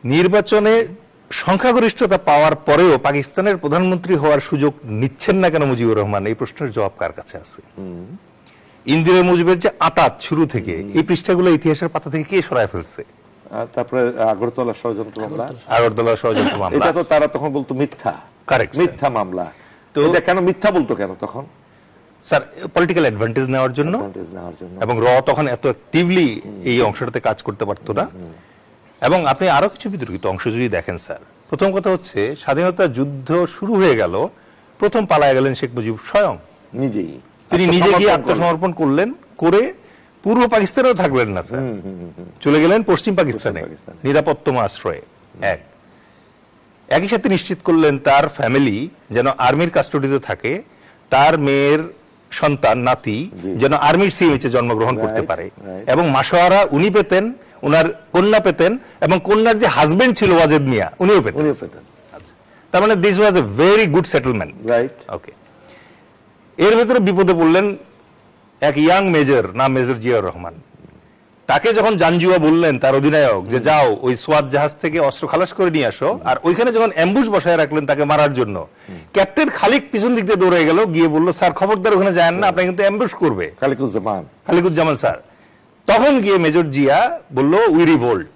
নির্বাচনে সংখ্যাগরিষ্ঠতা পাওয়ার পরেও পাকিস্তানের প্রধানমন্ত্রী হওয়ার সুযোগ নিচ্ছেন না কেন মুজিবুর রহমান? এই প্রশ্নের জবাব কার কাছে আছে? ইন্দিরা মুজিবের যে আঁতাত শুরু থেকে, এই পৃষ্ঠাগুলো ইতিহাসের পাতা থেকে কে সরায় ফেলছে? তারপরে আগরতলা ষড়যন্ত্র মামলা, আগরতলা ষড়যন্ত্র মামলা, এটা তো তারা তখন বলতো মিথ্যা, কারেক্ট, মিথ্যা মামলা। তো এটা কেন মিথ্যা বলতো কেন তখন? স্যার পলিটিক্যাল অ্যাডভান্টেজ নেওয়ার জন্য, এবং র তখন এত অ্যাক্টিভলি এই অংশটাতে কাজ করতে পারতো না। এবং আপনি আরো কিছু বিতর্কিত অংশ যদি দেখেন স্যার, প্রথম কথা হচ্ছে স্বাধীনতা যুদ্ধ শুরু হয়ে গেল, প্রথম পালায় গেলেন শেখ মুজিব স্বয়ং নিজেই, তিনি নিজে গিয়ে আত্মসমর্পণ করলেন, করে পূর্ব পাকিস্তানেও থাকলেন না স্যার, চলে গেলেন পশ্চিম পাকিস্তানে নিরাপত্তম আশ্রয়ে। একই সাথে নিশ্চিত করলেন তার ফ্যামিলি যেন আর্মির কাস্টডিতে থাকে, তার মেয়ের সন্তান নাতি যেন আর্মির সিএইচে জন্মগ্রহণ করতে পারে, এবং মাসোয়ারা উনি পেতেন, ওনার কন্যা পেতেন, এবং কন্যার যে হাজবেন্ড ছিল ওয়াজেদ মিয়া উনিও পেতেন। তার মানে this was a very good settlement, right? Okay. এর ভেতরে বিপদে পড়লেন এক ইয়াং মেজর, নাম মেজর জিয়াউর রহমান। তাকে যখন জানজুয়া বললেন তার অধিনায়ক যে যাও ওই সোয়াত জাহাজ থেকে অস্ত্র খালাস করে নিয়ে আসো, আর ওইখানে যখন অ্যাম্বুশ বসায় রাখলেন তাকে মারার জন্য, ক্যাপ্টেন খালিক পিছন দিক দিয়ে দৌড়ে গেল, গিয়ে বলল স্যার খবরদার ওখানে যান না, আপনাকে কিন্তু অ্যাম্বুশ করবে খালিকুজ্জামান স্যার। তখন গিয়ে মেজর জিয়া বলল উই রিভোল্ট।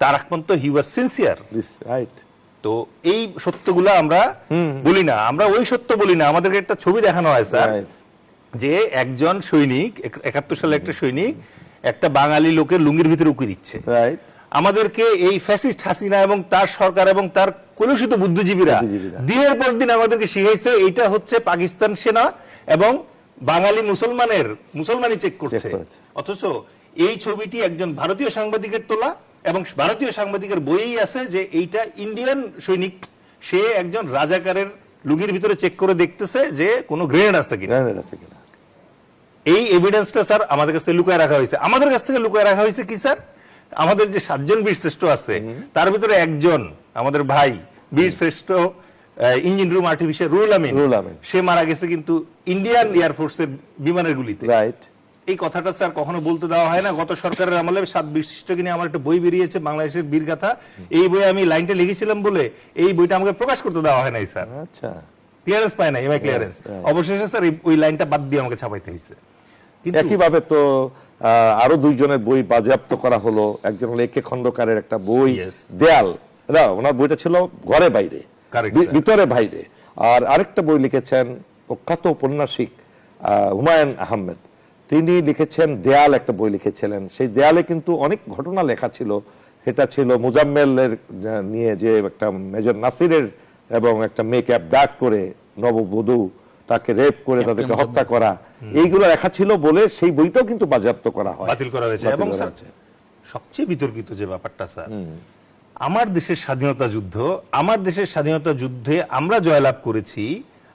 তার আগ পর্যন্ত হি ওয়াজ সিনসিয়ার, রাইট? তো এই সত্যগুলা আমরা বলি না, আমরা ওই সত্য বলি না, আমাদেরকে একটা ছবি দেখানো হয় স্যার, যে একজন সৈনিক 71 সালে একটা সৈনিক একটা বাঙালি লোকের লুঙ্গির ভিতরে উকি দিচ্ছে। আমাদেরকে এই ফ্যাসিস্ট হাসিনা এবং তার সরকার এবং তার কলুষিত বুদ্ধিজীবীরা দিনের পর দিন আমাদেরকে শিখাইছে এইটা হচ্ছে পাকিস্তান সেনা এবং বাঙালি মুসলমানি চেক করছে। অথচ এই ছবিটি একজন ভারতীয় সাংবাদিকের তোলা, এবং ভারতীয় সাংবাদিকের বইয়েই আছে যে এইটা ইন্ডিয়ান সৈনিক, সে একজন রাজাকারের লুঙ্গির ভিতরে চেক করে দেখতেছে যে কোনো গ্রেনেড আছে কিনা। এই এভিডেন্সটা স্যার আমাদের কাছ থেকে লুকায় রাখা হয়েছে। আমাদের কাছ থেকে লুকায় রাখা হয়েছে কি স্যার? আমাদের যে 7 জন বীর শ্রেষ্ঠ আছে তার ভিতরে একজন আমাদের ভাই বীর শ্রেষ্ঠ engine room artificial Ruhul Amin, সে মারা গেছে কিন্তু ইন্ডিয়ান এয়ারফোর্সের বিমানের গুলিতে, রাইট? এই কথাটা স্যার কখনো বলতে দেওয়া হয় না। গত সরকারের আমলে 7 বীর শ্রেষ্ঠকে নিয়ে আমার একটা বই বেরিয়েছে, বাংলাদেশের বীরগাথা। এই বইয়ে আমি লাইনটা লিখেছিলাম বলে এই বইটা আমাকে প্রকাশ করতে দেওয়া হয় নাই স্যার। আচ্ছা, ক্লিয়ারেন্স পায় না, এমআই ক্লিয়ারেন্স। অবশেষে স্যার ওই লাইনটা বাদ দিয়ে আমাকে ছাপাইতে হয়েছে। একইভাবে তো আরো 2 জনের বই বাজেয়াপ্ত করা হলো। একজন হলো একে খন্দকারের একটা বই দেয়াল, ওনার বইটা ছিল ঘরে বাইরে, ভিতরে বাইরে। আর আরেকটা বই লিখেছেন প্রখ্যাত ঔপন্যাসিক হুমায়ুন আহমেদ, তিনি লিখেছেন দেয়াল, একটা বই লিখেছিলেন। সেই দেয়ালে কিন্তু অনেক ঘটনা লেখা ছিল। সেটা ছিল মুজাম্মেলের নিয়ে, যে একটা মেজর নাসিরের এবং একটা মেয়েকে অ্যাবডাক্ট করে নববধূ তাকে রেপ করে তাদেরকে হত্যা করা, এইগুলো লেখা ছিল বলে সেই বইটাও কিন্তু বাজেয়াপ্ত করা হয়, বাতিল করা হয়েছে। এবং সবচেয়ে বিতর্কিত যে ব্যাপারটা স্যার, আমার দেশের স্বাধীনতা যুদ্ধে আমরা জয়লাভ করেছি,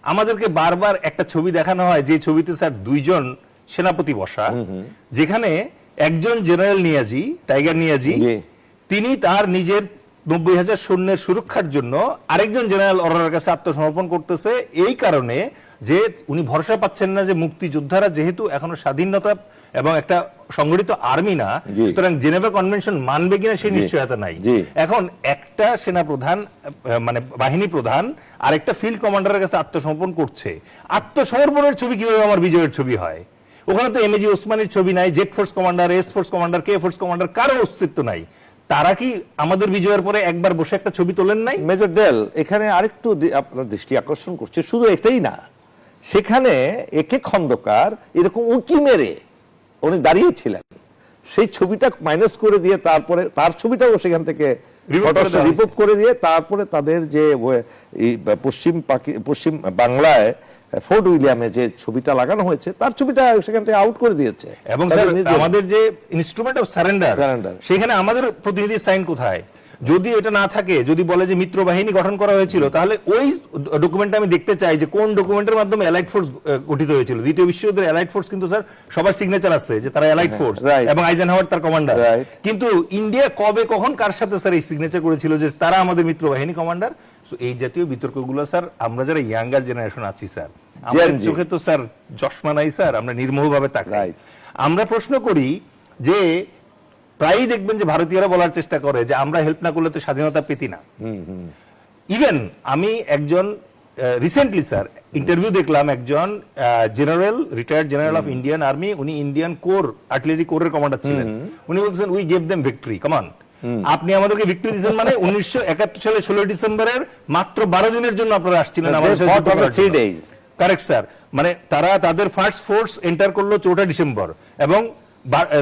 আমাদেরকে বারবার একটা ছবি দেখানো হয় যে ছবিতে স্যার 2 জন সেনাপতি বসা, যেখানে একজন জেনারেল নিয়াজি, টাইগার নিয়াজি, তিনি তার নিজের 90,000 সৈন্যের সুরক্ষার জন্য আরেকজন জেনারেল অরোরার কাছে আত্মসমর্পণ করতেছে, এই কারণে যে উনি ভরসা পাচ্ছেন না যে মুক্তিযোদ্ধারা যেহেতু এখনো স্বাধীনতা এবং একটা সংগঠিত আর্মি না, সুতরাং জেনেভা কনভেনশন মানবে কিনা সেই নিশ্চয়তা নাই। এখন একটা সেনা প্রধান মানে বাহিনী প্রধান আরেকটা ফিল্ড কমান্ডারের কাছে আত্মসমর্পণ করছে, আত্মসমর্পণের ছবি কিভাবে আমার বিজয়ের ছবি হয়? ওখানে তো এমএজি ওসমানীর ছবি নাই, Z force commander, S force commander, K force commander কারো অস্তিত্ব নাই। তারা কি আমাদের বিজয়ের পরে একবার বসে একটা ছবি তোলেন নাই? মেজর দেল এখানে আরেকটু আপনার দৃষ্টি আকর্ষণ করছে, শুধু এটাই না, সেখানে একে খন্দকার এরকম উঁকি মেরে উনি দাঁড়িয়েছিলেন, সেই ছবিটা মাইনাস করে দিয়ে তারপরে তার ছবিটাও সেখান থেকে রিপোর্ট করে দিয়ে তারপরে তাদের যে পশ্চিম বাংলায় ফোর্ট উইলিয়ামে যে ছবিটা লাগানো হয়েছে তার ছবিটা সেখান থেকে আউট করে দিয়েছে। এবং আমাদের যে ইনস্ট্রুমেন্ট অফ সারেন্ডার, সেখানে আমাদের প্রতিনিধির সাইন কোথায়? যদি এটা না থাকে, যদি বলে যে মিত্র বাহিনী গঠন করা হয়েছিল, তাহলে ওই ডকুমেন্টটা আমি দেখতে চাই যে কোন ডকুমেন্টের মাধ্যমে অ্যালাইড ফোর্স গঠিত হয়েছিল। দ্বিতীয় বিশ্বযুদ্ধের অ্যালাইড ফোর্স কিন্তু স্যার সবার সিগনেচার আছে যে তারা অ্যালাইড ফোর্স, এবং আইজেনহাওয়ার তার কমান্ডার। কিন্তু ইন্ডিয়া কবে কখন কার সাথে স্যার এই সিগনেচার করেছিল যে তারা আমাদের মিত্র বাহিনী কমান্ডার? এই জাতীয় বিতর্কগুলো স্যার আমরা যারা ইয়াঙ্গার জেনারেশন আছি স্যার, আমাদের চোখে তো স্যার চশমা নাই স্যার, আমরা নির্মোহভাবে তাকাই। আমরা প্রশ্ন করি যে প্রায়ই দেখবেন যে ভারতীয়রা বলার চেষ্টা করে যে আমরা হেল্প না করলে তো স্বাধীনতা পেতি না। ইভেন আমি একজন রিসেন্টলি স্যার ইন্টারভিউ দেখলাম, একজন general, retired general of Indian army, উনি ইন্ডিয়ান কোর আর্টিলারি কোরের কমান্ডার ছিলেন। উনি বলছেন উই গেভ দেম ভিক্টরি, কমান আপনি আমাদেরকে ভিক্টরি দিয়েছেন, মানে 1971 সালে 16 ডিসেম্বরের মাত্র 12 দিনের জন্য আপনারা আসছিলেন আমাদের সাথে। কারেক্ট স্যার, মানে তারা তাদের ফার্স্ট ফোর্স এন্টার করলো 14 ডিসেম্বর এবং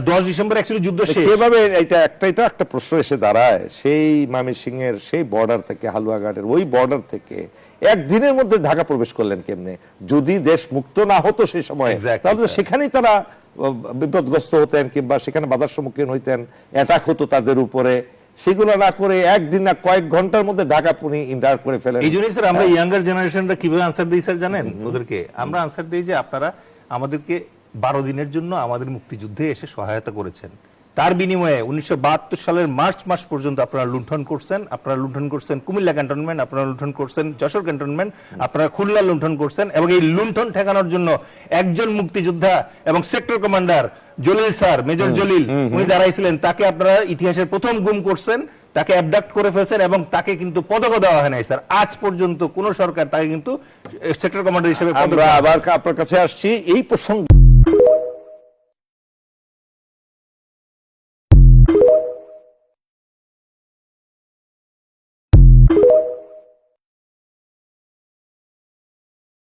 10 ডিসেম্বর অ্যাকচুয়ালি যুদ্ধ শেষ। কিভাবে এটা একটা প্রশ্ন এসে দাঁড়ায়, সেই ময়মনসিংহের সেই বর্ডার থেকে, হালুয়াঘাটের ওই বর্ডার থেকে একদিনের মধ্যে ঢাকা প্রবেশ করলেন কেমনে? যদি দেশ মুক্ত না হতো সেই সময়, তাহলে সেখানেই তারা বিপদগ্রস্ত হতেন কিংবা সেখানে বাধার সম্মুখীন হইতেন, অ্যাটাক হতো তাদের উপরে। সেগুলো না করে একদিন না কয়েক ঘন্টার মধ্যে ঢাকা পুনি ইন্টার করে ফেলেন। এই জন্যই স্যার আমরা ইয়াঙ্গার জেনারেশনরা কিভাবে আনসার দিই স্যার জানেন? ওদেরকে আমরা আনসার দিই যে আপনারা আমাদেরকে 12 দিনের জন্য আমাদের মুক্তিযুদ্ধে এসে সহায়তা করেছেন, তার বিনিময়ে 1972 সালের মার্চ মাস পর্যন্ত আপনারা লুণ্ঠন করছেন। আপনারা লুণ্ঠন করছেন কুমিল্লা ক্যান্টনমেন্ট, আপনারা লুণ্ঠন করছেন যশোর ক্যান্টনমেন্ট, আপনারা খুলনা লুণ্ঠন করছেন। এবং এই লুণ্ঠন ঠেকানোর জন্য একজন মুক্তিযোদ্ধা এবং sector commander Jalil sir, major Jalil, উনি দাঁড়াইছিলেন, তাকে আপনারা ইতিহাসের প্রথম গুম করছেন, তাকে অ্যাবডাক্ট করে ফেলছেন এবং তাকে কিন্তু পদকও দেওয়া হয় নাই স্যার। আজ পর্যন্ত কোন সরকার তাকে কিন্তু সেক্টর কমান্ডার হিসেবে। আমরা আবার আপনার কাছে আসছি এই প্রসঙ্গে।